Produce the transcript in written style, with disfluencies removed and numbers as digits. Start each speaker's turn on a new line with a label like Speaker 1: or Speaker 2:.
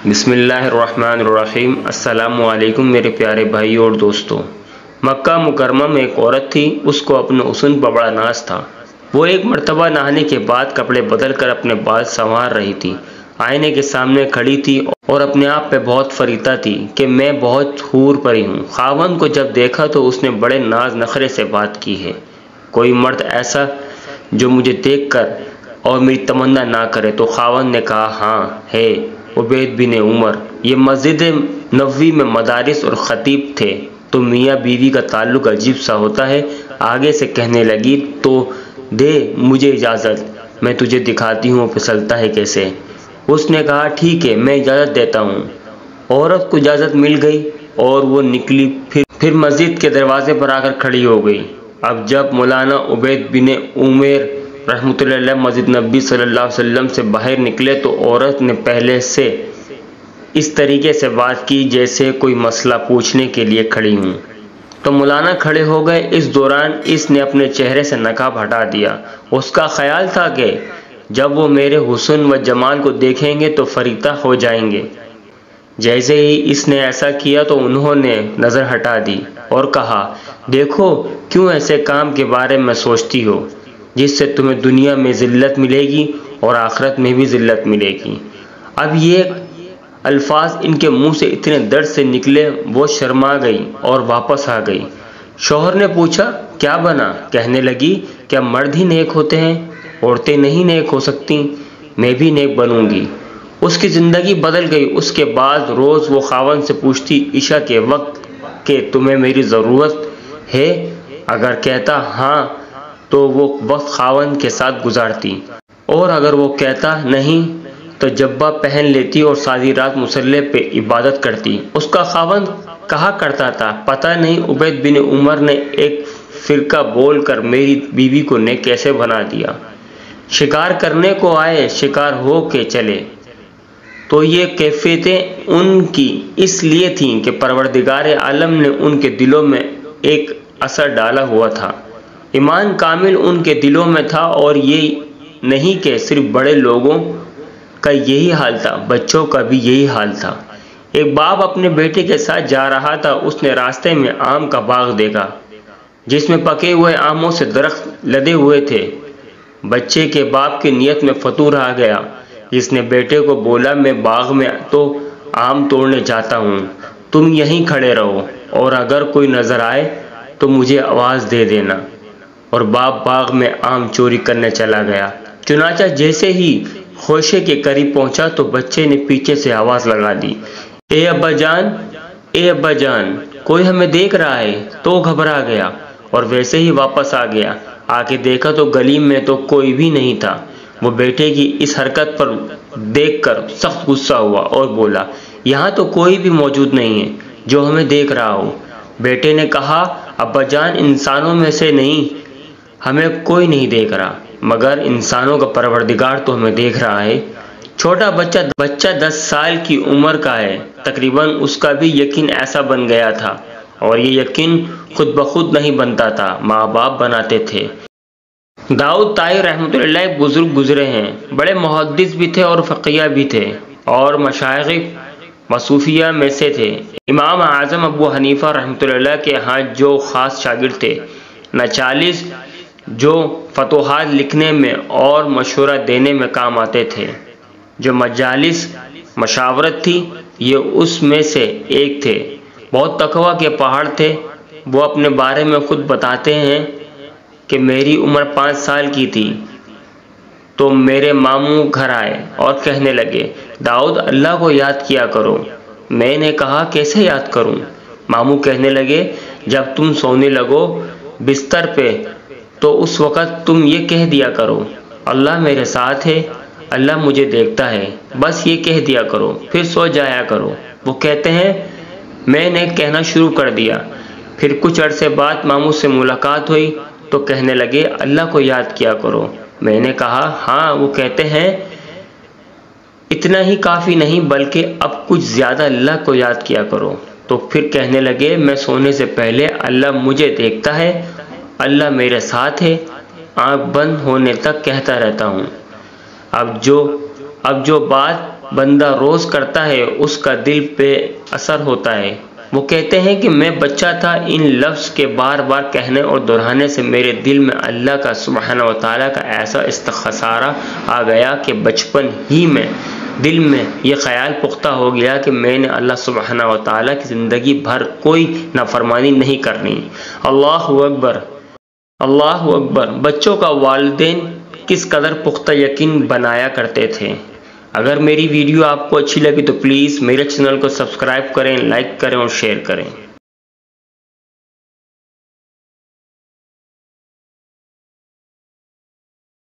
Speaker 1: بسم اللہ الرحمن الرحیم۔ السلام علیکم میرے پیارے بھائی اور دوستوں۔ مکہ مکرمہ میں ایک عورت تھی، اس کو اپنے حسن پر بڑا ناز تھا۔ وہ ایک مرتبہ نہانے کے بعد کپڑے بدل کر اپنے بال سنوار رہی تھی، آئینے کے سامنے کھڑی تھی اور اپنے آپ پہ بہت فریدا تھی کہ میں بہت حور پری ہوں۔ خاوند کو جب دیکھا تو اس نے بڑے ناز نخرے سے بات کی ہے، کوئی مرد ایسا جو مجھے دیکھ کر اور میری تمنا نہ کرے؟ تو خاوند نے کہا ہاں ہے، عبید بن عمر۔ یہ مسجد نبوی میں مدارس اور خطیب تھے، تو میاں بیوی کا تعلق عجیب سا ہوتا ہے۔ آگے سے کہنے لگی تو دے مجھے اجازت، میں تجھے دکھاتی ہوں پھسلتا ہے کیسے۔ اس نے کہا ٹھیک ہے، میں اجازت دیتا ہوں۔ عورت کو اجازت مل گئی اور وہ نکلی، پھر مسجد کے دروازے پر آ کر کھڑی ہو گئی۔ اب جب مولانا عبید بن عمیر رحمۃ اللہ علیہ مسجد نبی صلی اللہ علیہ وسلم سے باہر نکلے تو عورت نے پہلے سے اس طریقے سے بات کی جیسے کوئی مسئلہ پوچھنے کے لیے کھڑی ہوں۔ تو مولانا کھڑے ہو گئے۔ اس دوران اس نے اپنے چہرے سے نقاب ہٹا دیا۔ اس کا خیال تھا کہ جب وہ میرے حسن و جمال کو دیکھیں گے تو فریدا ہو جائیں گے۔ جیسے ہی اس نے ایسا کیا تو انہوں نے نظر ہٹا دی اور کہا دیکھو کیوں ایسے کام کے بارے میں سوچتی ہو جس سے تمہیں دنیا میں ذلت ملے گی اور آخرت میں بھی ذلت ملے گی۔ اب یہ الفاظ ان کے منہ سے اتنے درد سے نکلے وہ شرما گئی اور واپس آ گئی۔ شوہر نے پوچھا کیا بنا؟ کہنے لگی کیا مرد ہی نیک ہوتے ہیں، عورتیں نہیں نیک ہو سکتی؟ میں بھی نیک بنوں گی۔ اس کی زندگی بدل گئی۔ اس کے بعد روز وہ خاوند سے پوچھتی عشاء کے وقت کہ تمہیں میری ضرورت ہے؟ اگر کہتا ہاں تو وہ وقت خاوند کے ساتھ گزارتی، اور اگر وہ کہتا نہیں تو جبہ پہن لیتی اور ساری رات مصلی پہ عبادت کرتی۔ اس کا خاوند کہا کرتا تھا پتہ نہیں عبید بن عمر نے ایک فرقہ بول کر میری بیوی کو نیک کیسے بنا دیا۔ شکار کرنے کو آئے، شکار ہو کے چلے۔ تو یہ کیفیتیں ان کی اس لیے تھیں کہ پروردگار عالم نے ان کے دلوں میں ایک اثر ڈالا ہوا تھا۔ ایمان کامل ان کے دلوں میں تھا، اور یہ نہیں کہ صرف بڑے لوگوں کا یہی حال تھا، بچوں کا بھی یہی حال تھا۔ ایک باپ اپنے بیٹے کے ساتھ جا رہا تھا۔ اس نے راستے میں آم کا باغ دیکھا جس میں پکے ہوئے آموں سے درخت لدے ہوئے تھے۔ بچے کے باپ کی نیت میں فطور آ گیا۔ اس نے بیٹے کو بولا میں باغ میں تو آم توڑنے جاتا ہوں، تم یہیں کھڑے رہو، اور اگر کوئی نظر آئے تو مجھے آواز دے دینا۔ اور باپ باغ میں آم چوری کرنے چلا گیا۔ چنانچہ جیسے ہی خوشے کے قریب پہنچا تو بچے نے پیچھے سے آواز لگا دی اے ابا جان، اے ابا جان، کوئی ہمیں دیکھ رہا ہے۔ تو گھبرا گیا اور ویسے ہی واپس آ گیا۔ آ کے دیکھا تو گلی میں تو کوئی بھی نہیں تھا۔ وہ بیٹے کی اس حرکت پر دیکھ کر سخت غصہ ہوا اور بولا یہاں تو کوئی بھی موجود نہیں ہے جو ہمیں دیکھ رہا ہو۔ بیٹے نے کہا ابا جان، انسانوں میں سے نہیں ہمیں کوئی نہیں دیکھ رہا، مگر انسانوں کا پروردگار تو ہمیں دیکھ رہا ہے۔ چھوٹا بچہ 10 سال کی عمر کا ہے تقریباً۔ اس کا بھی یقین ایسا بن گیا تھا، اور یہ یقین خود بخود نہیں بنتا تھا، ماں باپ بناتے تھے۔ داؤد طائی رحمۃ اللہ علیہ بزرگ گزرے ہیں، بڑے محدث بھی تھے اور فقیہ بھی تھے، اور مشائخ مصوفیہ میں سے تھے۔ امام اعظم ابو حنیفہ رحمۃ اللہ علیہ کے ہاں جو خاص شاگرد تھے، نہ 40 جو فتوحات لکھنے میں اور مشورہ دینے میں کام آتے تھے۔ جو مجالس مشاورت تھی یہ اس میں سے ایک تھے۔ بہت تقویٰ کے پہاڑ تھے۔ وہ اپنے بارے میں خود بتاتے ہیں کہ میری عمر 5 سال کی تھی تو میرے ماموں گھر آئے اور کہنے لگے داؤد اللہ کو یاد کیا کرو۔ میں نے کہا کیسے یاد کروں؟ ماموں کہنے لگے جب تم سونے لگو بستر پہ تو اس وقت تم یہ کہہ دیا کرو اللہ میرے ساتھ ہے، اللہ مجھے دیکھتا ہے، بس یہ کہہ دیا کرو، پھر سو جایا کرو۔ وہ کہتے ہیں میں نے کہنا شروع کر دیا۔ پھر کچھ عرصے بعد ماموں سے ملاقات ہوئی تو کہنے لگے اللہ کو یاد کیا کرو۔ میں نے کہا ہاں۔ وہ کہتے ہیں اتنا ہی کافی نہیں بلکہ اب کچھ زیادہ اللہ کو یاد کیا کرو۔ تو پھر کہنے لگے میں سونے سے پہلے اللہ مجھے دیکھتا ہے، اللہ میرے ساتھ ہے، آنکھ بند ہونے تک کہتا رہتا ہوں۔ اب جو بات بندہ روز کرتا ہے اس کا دل پہ اثر ہوتا ہے۔ وہ کہتے ہیں کہ میں بچہ تھا، ان لفظ کے بار بار کہنے اور دہرانے سے میرے دل میں اللہ کا سبحانہ و تعالیٰ کا ایسا استخسارہ آ گیا کہ بچپن ہی میں دل میں یہ خیال پختہ ہو گیا کہ میں نے اللہ سبحانہ و تعالیٰ کی زندگی بھر کوئی نافرمانی نہیں کرنی۔ اللہ اکبر، اللہ اکبر۔ بچوں کا والدین کس قدر پختہ یقین بنایا کرتے تھے۔ اگر میری ویڈیو آپ کو اچھی لگی تو پلیز میرے چینل کو سبسکرائب کریں، لائک کریں اور شیئر کریں۔